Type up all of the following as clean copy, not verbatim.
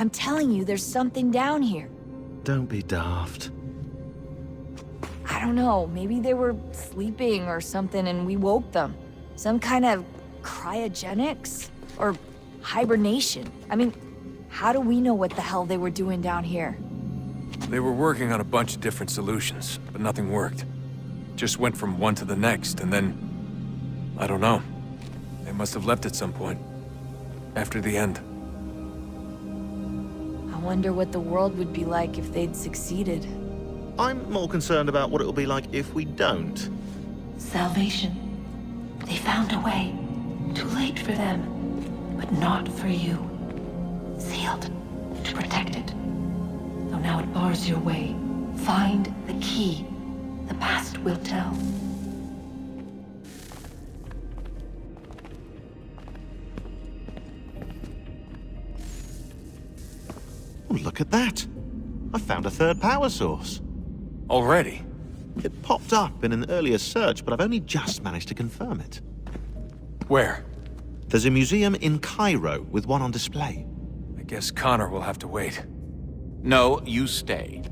I'm telling you, there's something down here. Don't be daft. I don't know, maybe they were sleeping or something and we woke them. Some kind of cryogenics? Or hibernation? I mean, how do we know what the hell they were doing down here? They were working on a bunch of different solutions, but nothing worked. Just went from one to the next, and then... I don't know. They must have left at some point. After the end. I wonder what the world would be like if they'd succeeded. I'm more concerned about what it'll be like if we don't. Salvation. They found a way. Too late for them, but not for you. Sealed to protect it. Though now it bars your way. Find the key. The past will tell. Oh, look at that. I found a third power source. Already? It popped up in an earlier search, but I've only just managed to confirm it. Where? There's a museum in Cairo with one on display. I guess Connor will have to wait. No, you stay.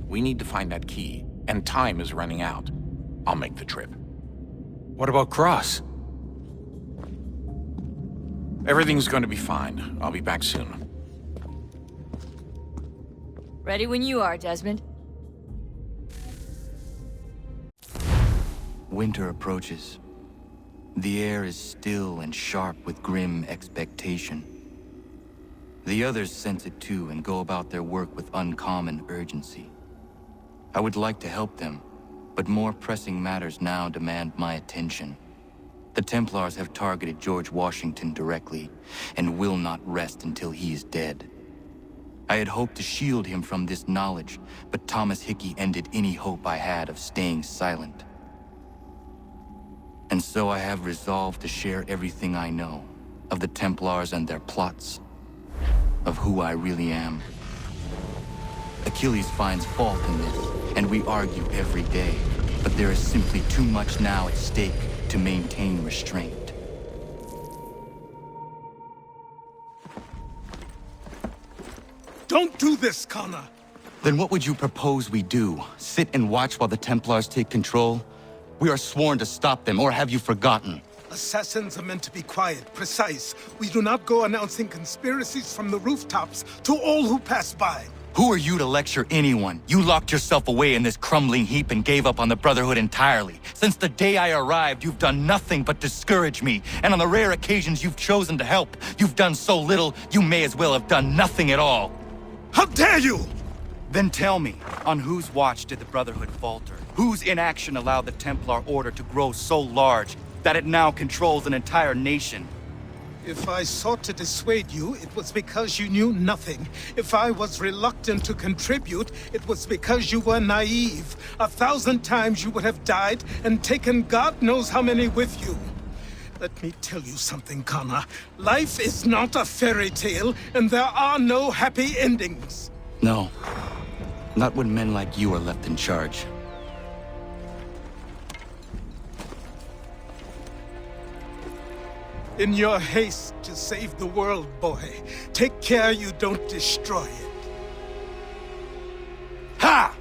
We need to find that key, and time is running out. I'll make the trip. What about Cross? Everything's going to be fine. I'll be back soon. Ready when you are, Desmond. Winter approaches. The air is still and sharp with grim expectation. The others sense it too and go about their work with uncommon urgency. I would like to help them, but more pressing matters now demand my attention. The Templars have targeted George Washington directly, and will not rest until he is dead. I had hoped to shield him from this knowledge, but Thomas Hickey ended any hope I had of staying silent. And so I have resolved to share everything I know, of the Templars and their plots, of who I really am. Achilles finds fault in this, and we argue every day, but there is simply too much now at stake to maintain restraint. Don't do this, Connor! Then what would you propose we do? Sit and watch while the Templars take control? We are sworn to stop them, or have you forgotten? Assassins are meant to be quiet, precise. We do not go announcing conspiracies from the rooftops to all who pass by. Who are you to lecture anyone? You locked yourself away in this crumbling heap and gave up on the Brotherhood entirely. Since the day I arrived, you've done nothing but discourage me. And on the rare occasions you've chosen to help, you've done so little, you may as well have done nothing at all. How dare you! Then tell me, on whose watch did the Brotherhood falter? Whose inaction allowed the Templar Order to grow so large that it now controls an entire nation? If I sought to dissuade you, it was because you knew nothing. If I was reluctant to contribute, it was because you were naive. 1,000 times you would have died and taken God knows how many with you. Let me tell you something, Connor. Life is not a fairy tale, and there are no happy endings. No. Not when men like you are left in charge. In your haste to save the world, boy, take care you don't destroy it. Ha!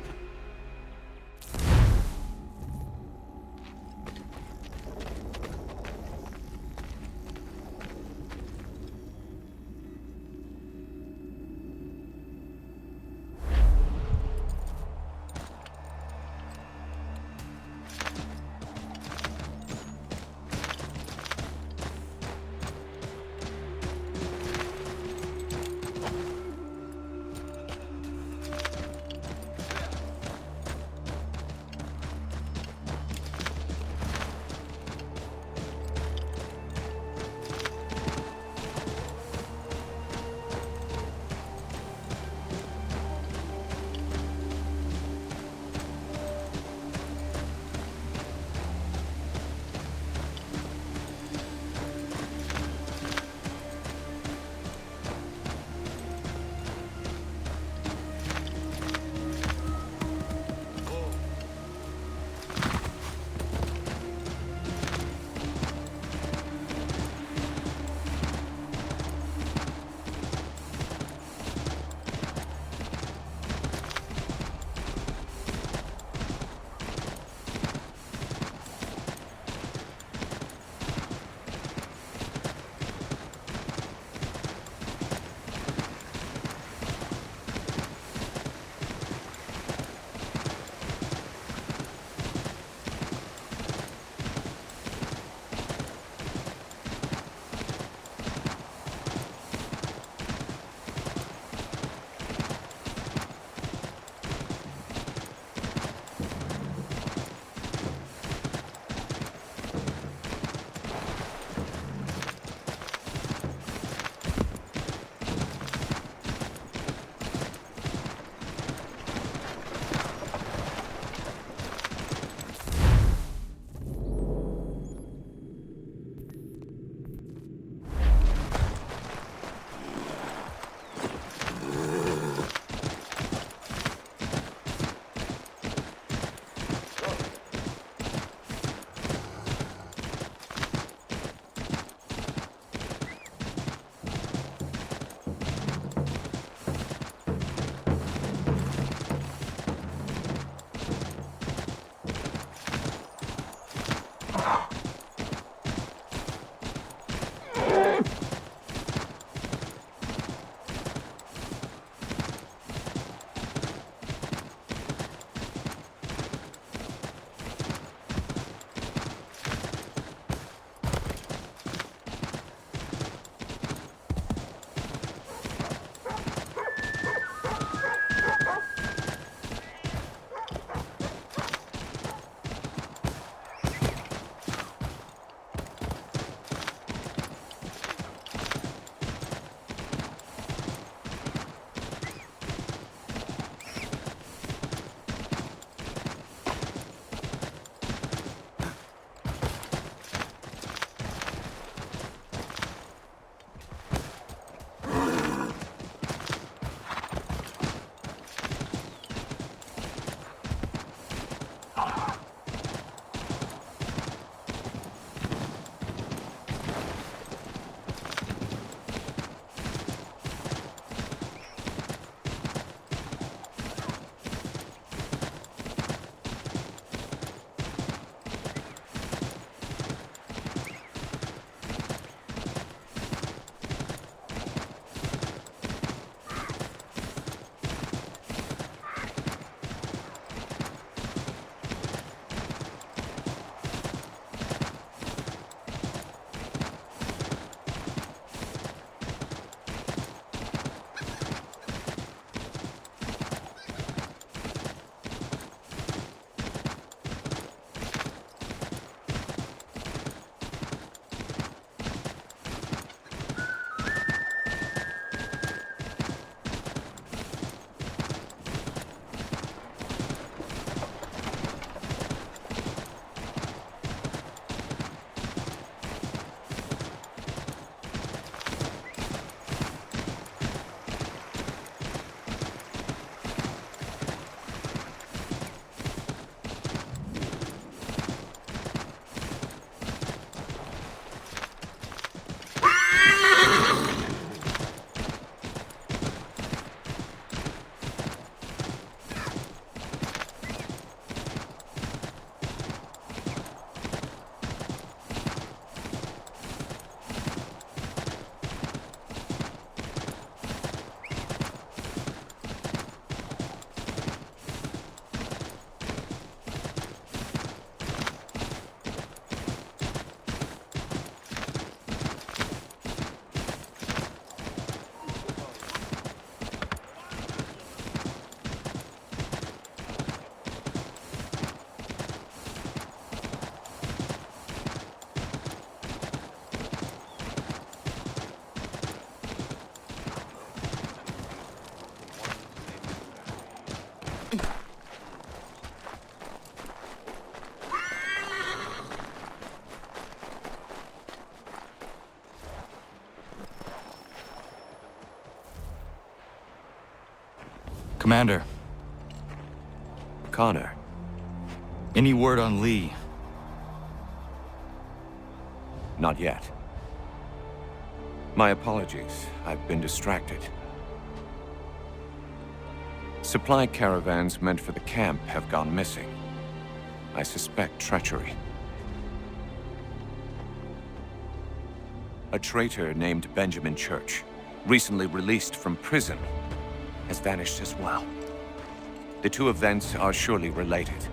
Commander, Connor. any word on Lee? Not yet. My apologies. I've been distracted. Supply caravans meant for the camp have gone missing. I suspect treachery. A traitor named Benjamin Church, recently released from prison, has vanished as well. The two events are surely related.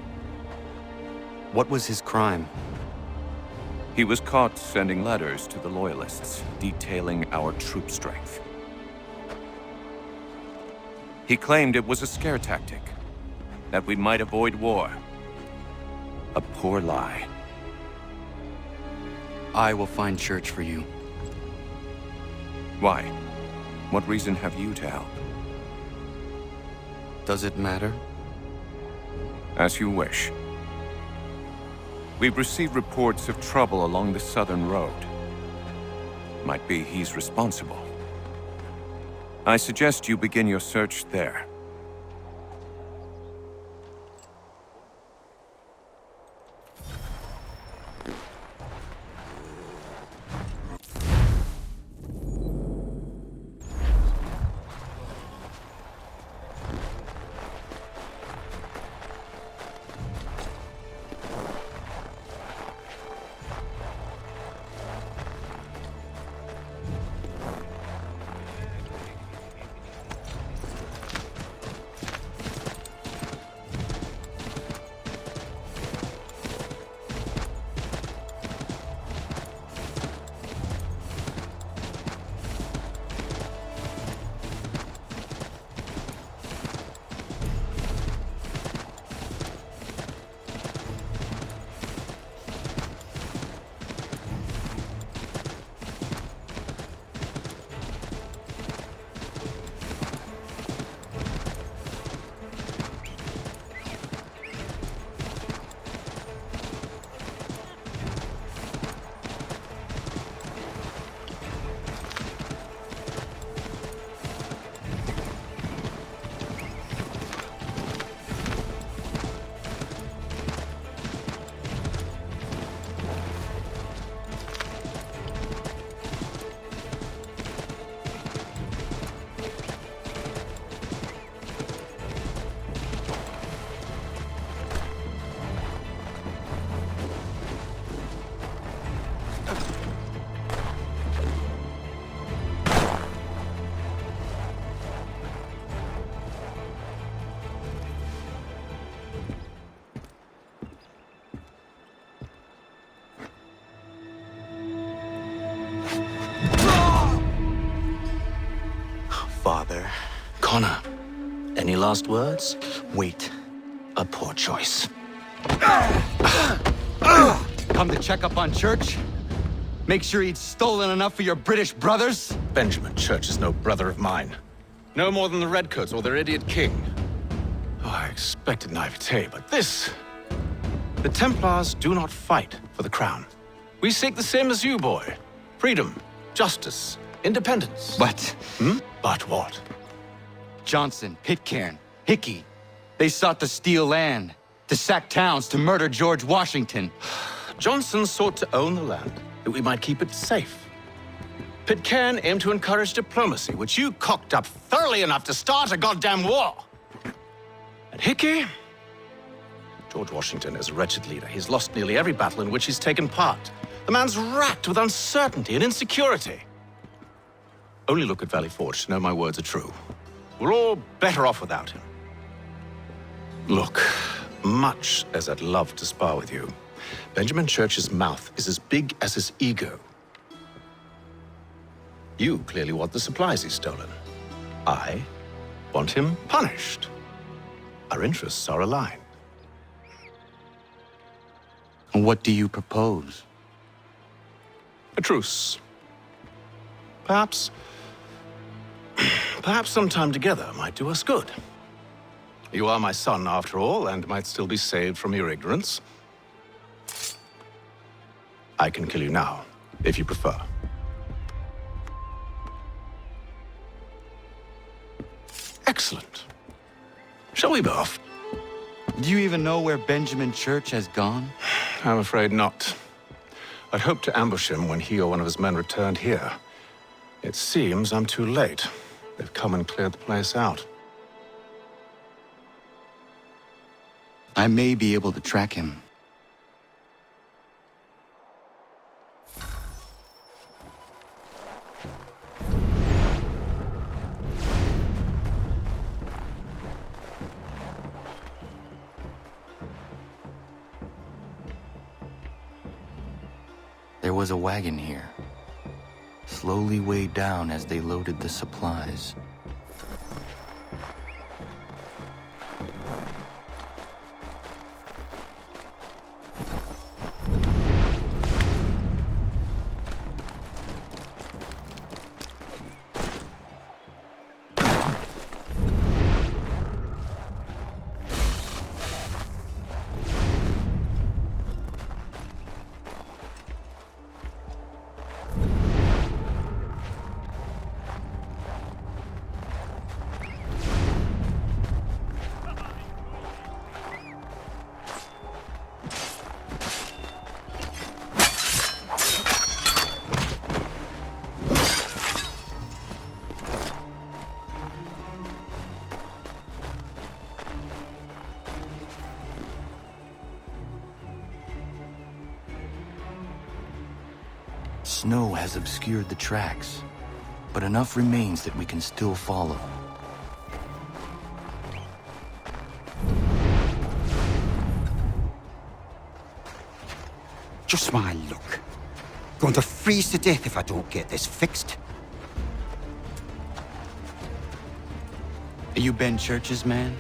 What was his crime? He was caught sending letters to the Loyalists, detailing our troop strength. He claimed it was a scare tactic, that we might avoid war. A poor lie. I will find Church for you. Why? What reason have you to help? Does it matter? As you wish. We've received reports of trouble along the southern road. Might be he's responsible. I suggest you begin your search there. Father. Connor, any last words? Wait. A poor choice. Come to check up on Church? Make sure he'd stolen enough for your British brothers? Benjamin Church is no brother of mine. No more than the Redcoats or their idiot king. Oh, I expected naivete, but this... The Templars do not fight for the crown. We seek the same as you, boy. Freedom, justice, independence. But But what? Johnson, Pitcairn, Hickey, they sought to steal land, to sack towns, to murder George Washington. Johnson sought to own the land, that we might keep it safe. Pitcairn aimed to encourage diplomacy, which you cocked up thoroughly enough to start a goddamn war. And Hickey? George Washington is a wretched leader. He's lost nearly every battle in which he's taken part. The man's racked with uncertainty and insecurity. Only look at Valley Forge to know my words are true. We're all better off without him. Look, much as I'd love to spar with you, Benjamin Church's mouth is as big as his ego. You clearly want the supplies he's stolen. I want him punished. Our interests are aligned. What do you propose? A truce. Perhaps some time together might do us good. You are my son, after all, and might still be saved from your ignorance. I can kill you now, if you prefer. Excellent. Shall we both? Do you even know where Benjamin Church has gone? I'm afraid not. I'd hoped to ambush him when he or one of his men returned here. It seems I'm too late. They've come and cleared the place out. I may be able to track him. There was a wagon here, slowly weighed down as they loaded the supplies. Snow has obscured the tracks, but enough remains that we can still follow. Just my luck. Going to freeze to death if I don't get this fixed. Are you Ben Church's man?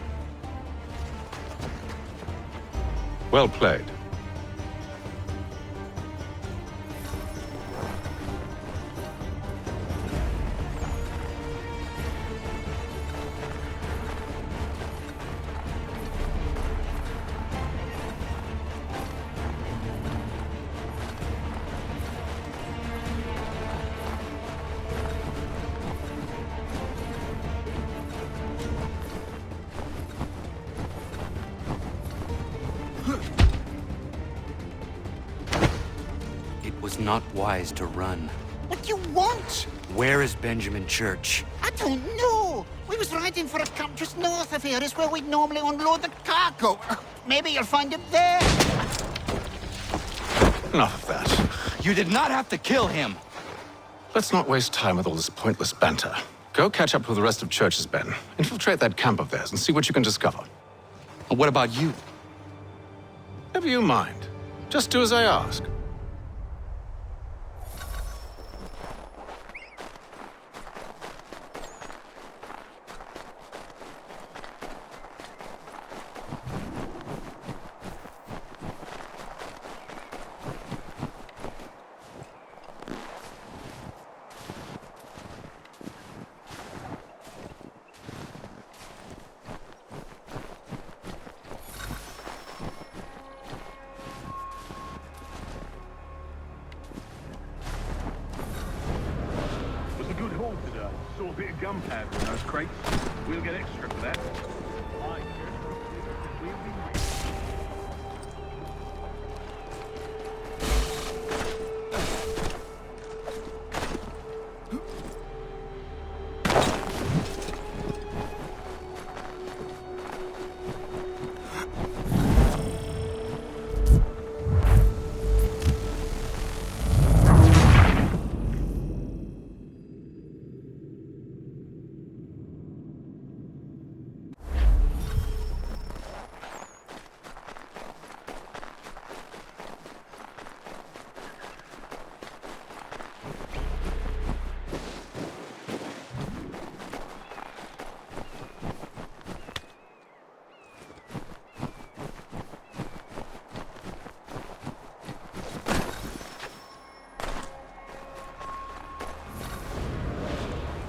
Well played. It was not wise to run. What do you want? Where is Benjamin Church? I don't know. We was riding for a camp just north of here. Is where we'd normally unload the cargo. Maybe you'll find him there. Enough of that. You did not have to kill him! Let's not waste time with all this pointless banter. Go catch up with the rest of Church's men. Infiltrate that camp of theirs and see what you can discover. And what about you? Never you mind. Just do as I ask. Saw a bit of gunpowder in those crates. We'll get extra for that. We'll be rich.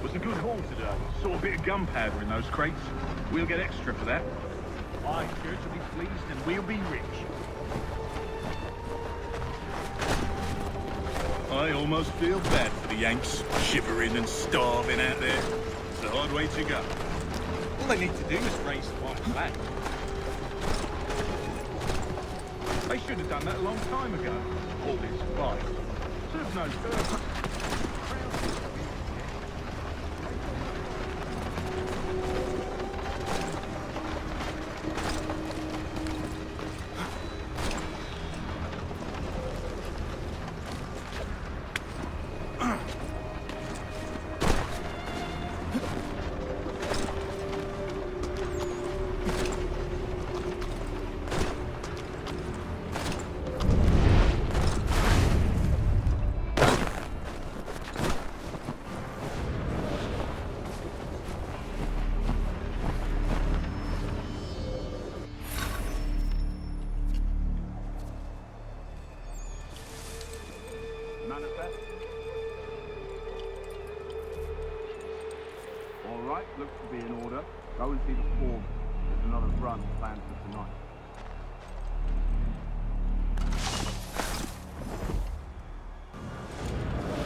Was a good haul today. Saw a bit of gunpowder in those crates. We'll get extra for that. Aye, Church will be pleased and we'll be rich. I almost feel bad for the Yanks, shivering and starving out there. It's the hard way to go. they need to do is raise the white flag. They should have done that a long time ago. All this fight. Serves no purpose. Manifest. All right, looks to be in order. Go and see the foreman. There's another run planned for tonight.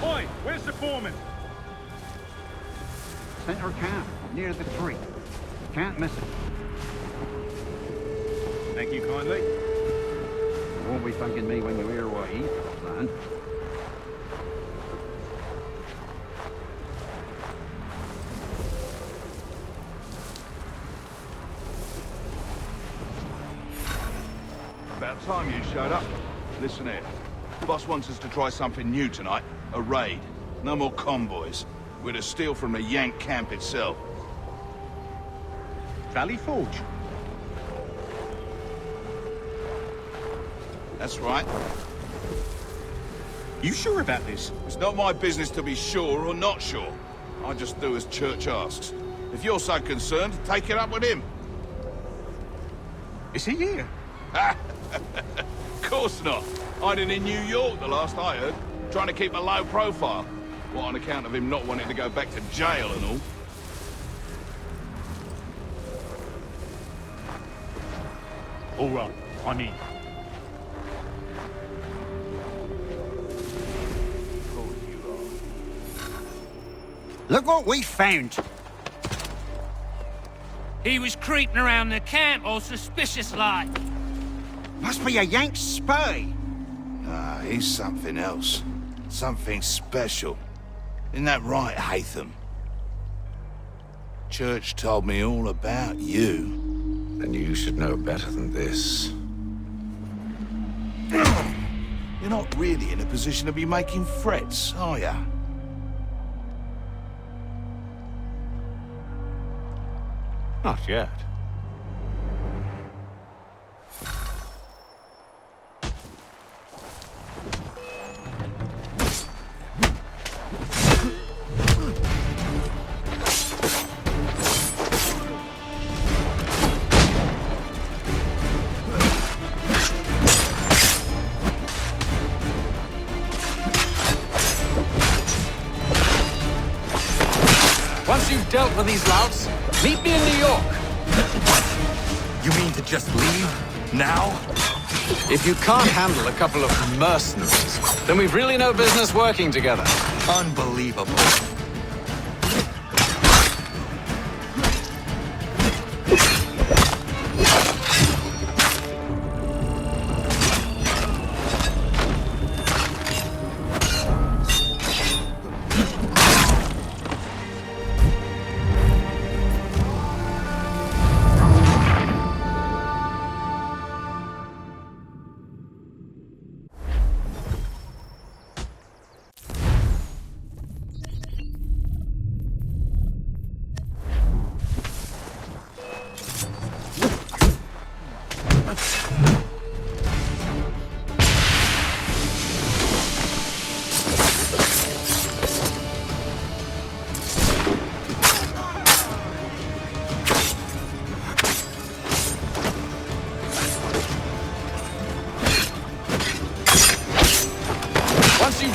Oi, where's the foreman? Center camp, near the tree. Can't miss it. Thank you kindly. You won't be thanking me when you hear what he's planned. About time you showed up. Listen here. Boss wants us to try something new tonight. A raid. No more convoys. We're to steal from the Yank camp itself. Valley Forge? That's right. You sure about this? It's not my business to be sure or not sure. I just do as Church asks. If you're so concerned, take it up with him. Is he here? Of course not. Hiding in New York, the last I heard. Trying to keep a low profile. What, on account of him not wanting to go back to jail and all? All right, I'm in. Look what we found. He was creeping around the camp all suspicious-like. Must be a Yank spy. Ah, he's something else. Something special. Isn't that right, Hatham? Church told me all about you. Then you should know better than this. You're not really in a position to be making threats, are ya? Not yet. Once you've dealt with these louts, meet me in New York. You mean to just leave? Now? If you can't handle a couple of mercenaries, then we've really no business working together. Unbelievable.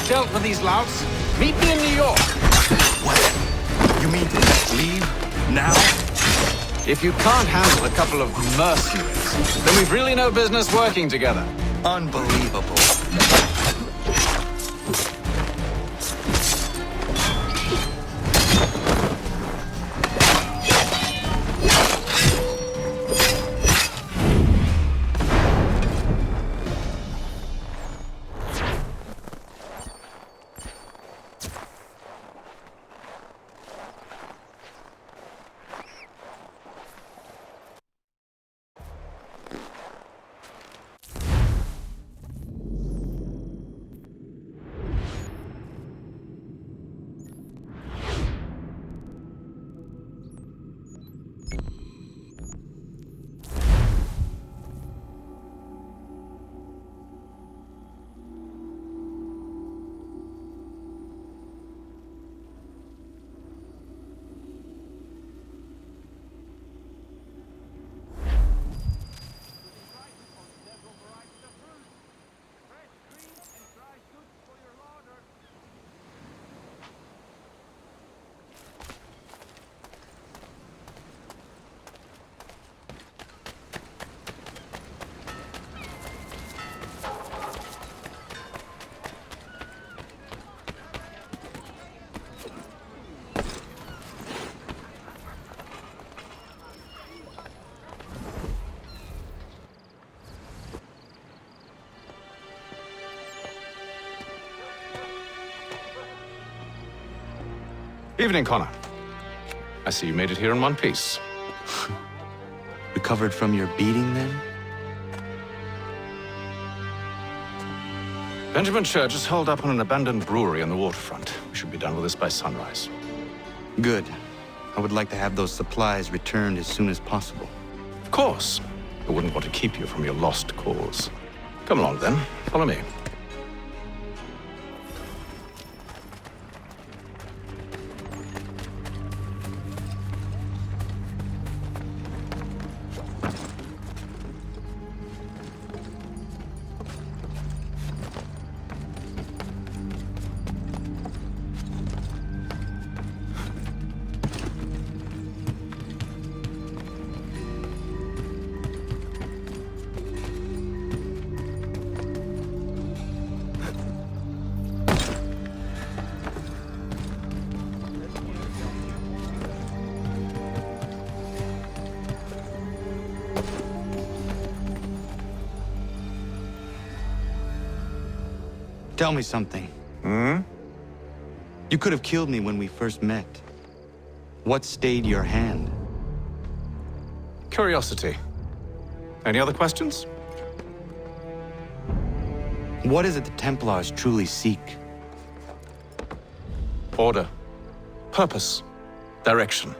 Dealt with these louts, meet me in New York. What? You mean to just leave? Now? If you can't handle a couple of mercenaries, then we've really no business working together. Unbelievable. Evening, Connor. I see you made it here in one piece. Recovered from your beating, then? Benjamin Church is holed up on an abandoned brewery on the waterfront. We should be done with this by sunrise. Good. I would like to have those supplies returned as soon as possible. Of course. I wouldn't want to keep you from your lost cause. Come along, then. Follow me. Tell me something. Hmm? You could have killed me when we first met. What stayed your hand? Curiosity. Any other questions? What is it the Templars truly seek? Order. Purpose. Direction.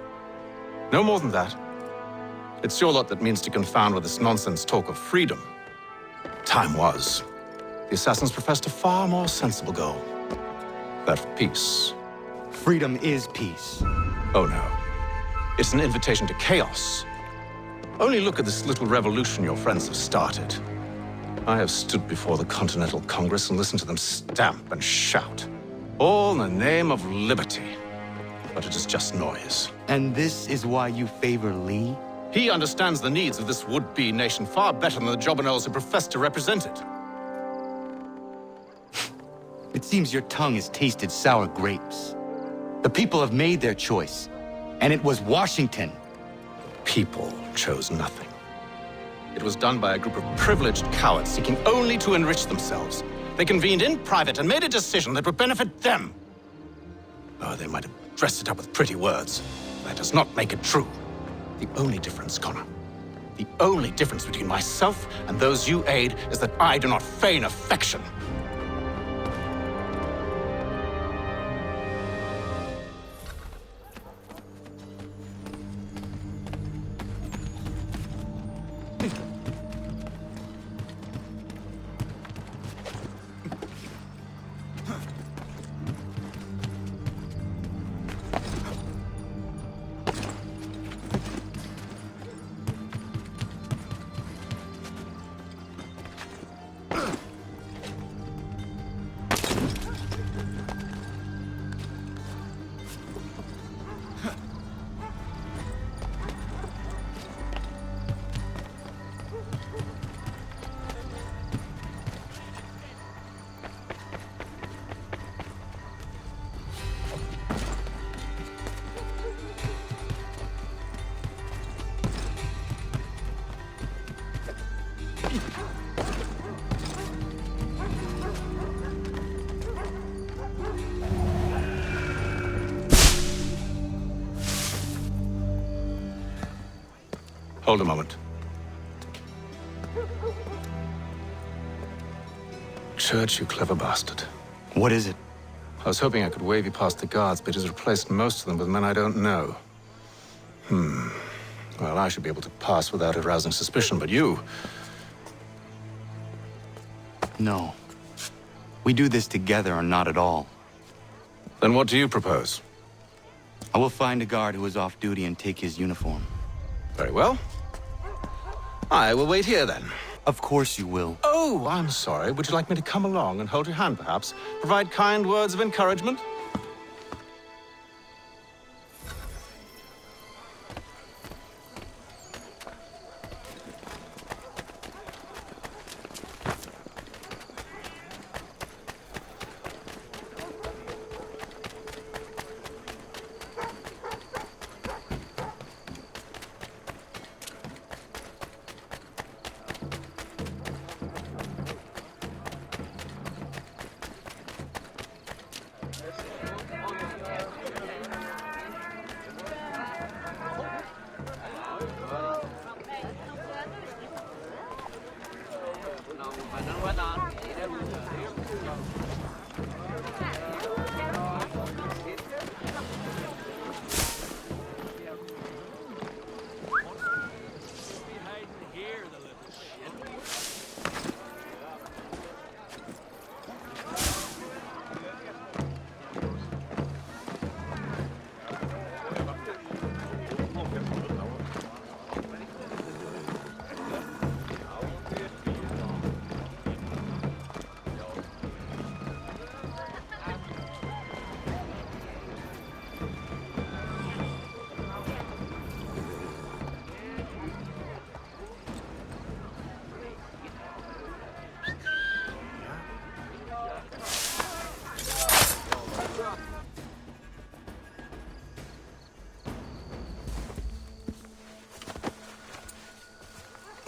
No more than that. It's your lot that means to confound with this nonsense talk of freedom. Time was. The assassins professed a far more sensible goal. That of peace. Freedom is peace. Oh no. It's an invitation to chaos. Only look at this little revolution your friends have started. I have stood before the Continental Congress and listened to them stamp and shout. All in the name of liberty. But it is just noise. And this is why you favor Lee? He understands the needs of this would-be nation far better than the jobberknolls who profess to represent it. It seems your tongue has tasted sour grapes. The people have made their choice, and it was Washington. People chose nothing. It was done by a group of privileged cowards seeking only to enrich themselves. They convened in private and made a decision that would benefit them. Oh, they might have dressed it up with pretty words. That does not make it true. The only difference, Connor, the only difference between myself and those you aid is that I do not feign affection. Hold a moment. Church, you clever bastard. What is it? I was hoping I could wave you past the guards, but it has replaced most of them with men I don't know. Well, I should be able to pass without arousing suspicion, but you... No. We do this together or not at all. Then what do you propose? I will find a guard who is off duty and take his uniform. Very well. I will wait here, then. Of course you will. Oh, I'm sorry. Would you like me to come along and hold your hand, perhaps? Provide kind words of encouragement?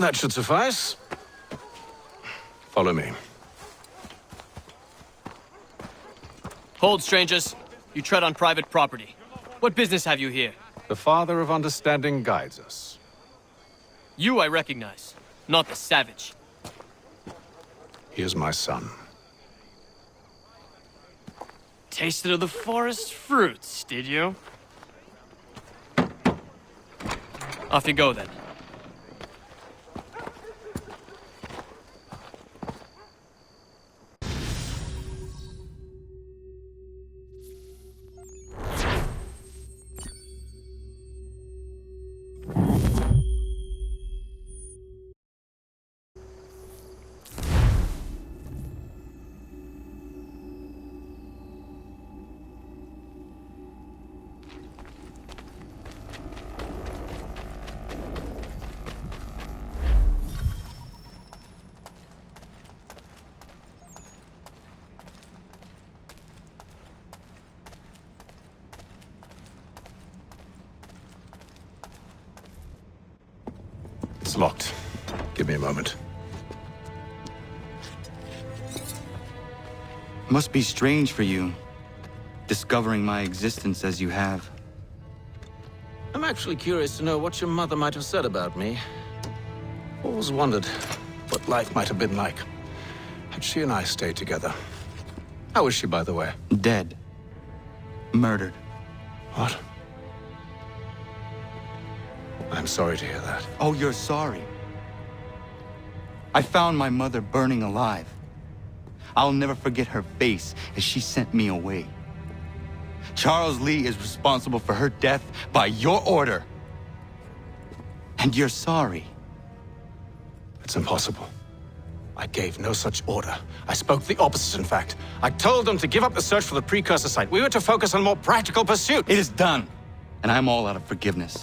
That should suffice. Follow me. Hold, strangers. You tread on private property. What business have you here? The Father of Understanding guides us. You I recognize, not the savage. He is my son. Tasted of the forest fruits, did you? Off you go, then. It's locked. Give me a moment. Must be strange for you, discovering my existence as you have. I'm actually curious to know what your mother might have said about me. Always wondered what life might have been like had she and I stayed together. How is she, by the way? Dead. Murdered. What? I'm sorry to hear that. Oh, you're sorry. I found my mother burning alive. I'll never forget her face as she sent me away. Charles Lee is responsible for her death by your order. And you're sorry. It's impossible. I gave no such order. I spoke the opposite, in fact. I told them to give up the search for the precursor site. We were to focus on more practical pursuit. It is done, and I'm all out of forgiveness.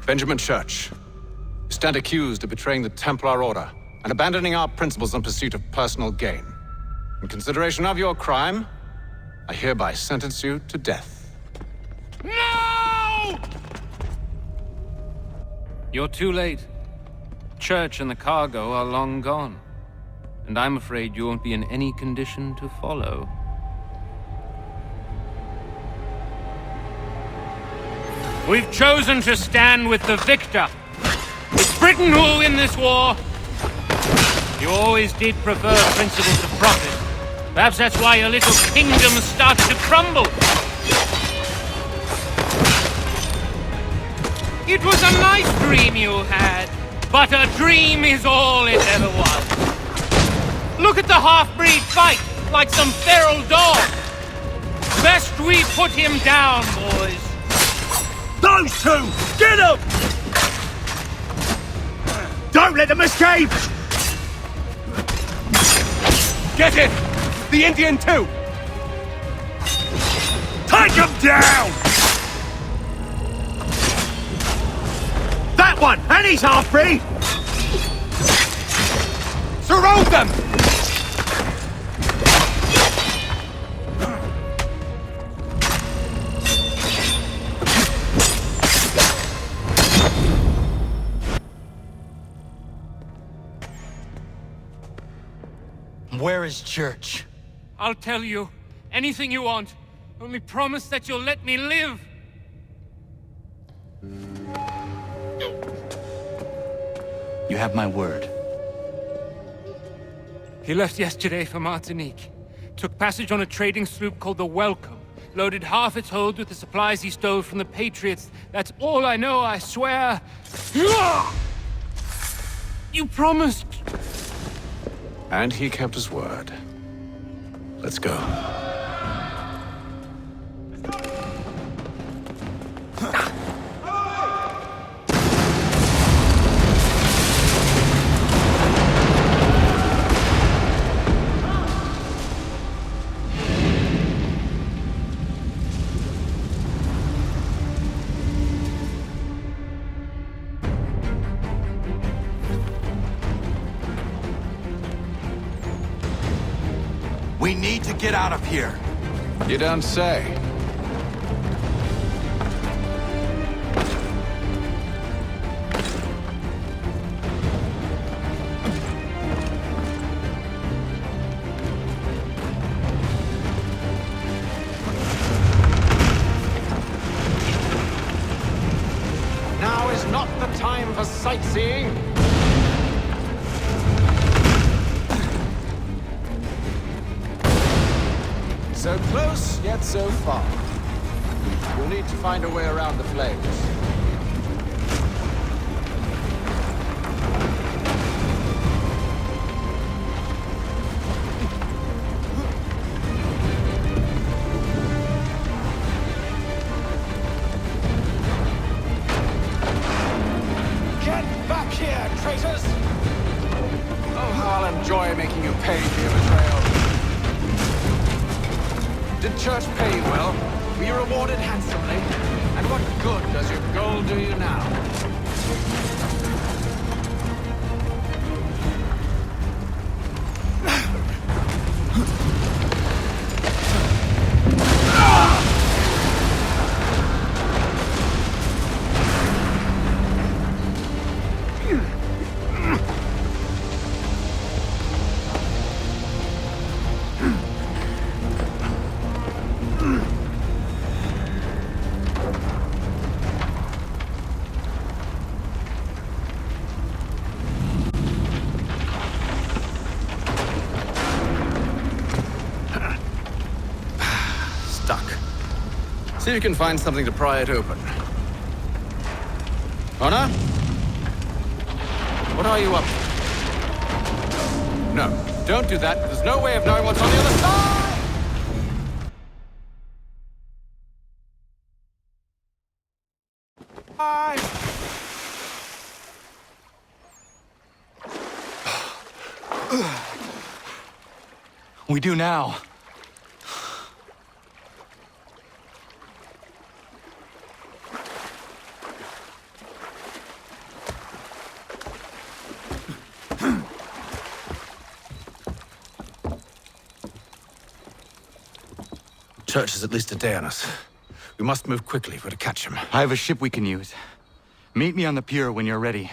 Benjamin Church, you stand accused of betraying the Templar Order and abandoning our principles in pursuit of personal gain. In consideration of your crime, I hereby sentence you to death. No! You're too late. Church and the cargo are long gone. And I'm afraid you won't be in any condition to follow. We've chosen to stand with the victor. It's Britain who will win this war. You always did prefer principles of profit. Perhaps that's why your little kingdom started to crumble. It was a nice dream you had, but a dream is all it ever was. Look at the half-breed fight, like some feral dog. Best we put him down, boys. Those two! Get them! Don't let them escape! Get it! The Indian too! Take him down! That one! And he's half-breed! Surround them! Where is Church? I'll tell you anything you want. Only promise that you'll let me live. You have my word. He left yesterday for Martinique. Took passage on a trading sloop called the Welcome. Loaded half its hold with the supplies he stole from the Patriots. That's all I know, I swear. You promised. And he kept his word. Let's go. We need to get out of here. You don't say. Now is not the time for sightseeing. So close, yet so far. You'll need to find a way around the flames. Get back here, traitors! Oh, how I'll enjoy making you pay for your betrayal. Did Church pay you well? Were you rewarded handsomely? And what good does your gold do you now? See if you can find something to pry it open. Honor? What are you up to? No, don't do that. There's no way of knowing what's on the other side! We do now. Church is at least a day on us. We must move quickly if we're to catch him. I have a ship we can use. Meet me on the pier when you're ready.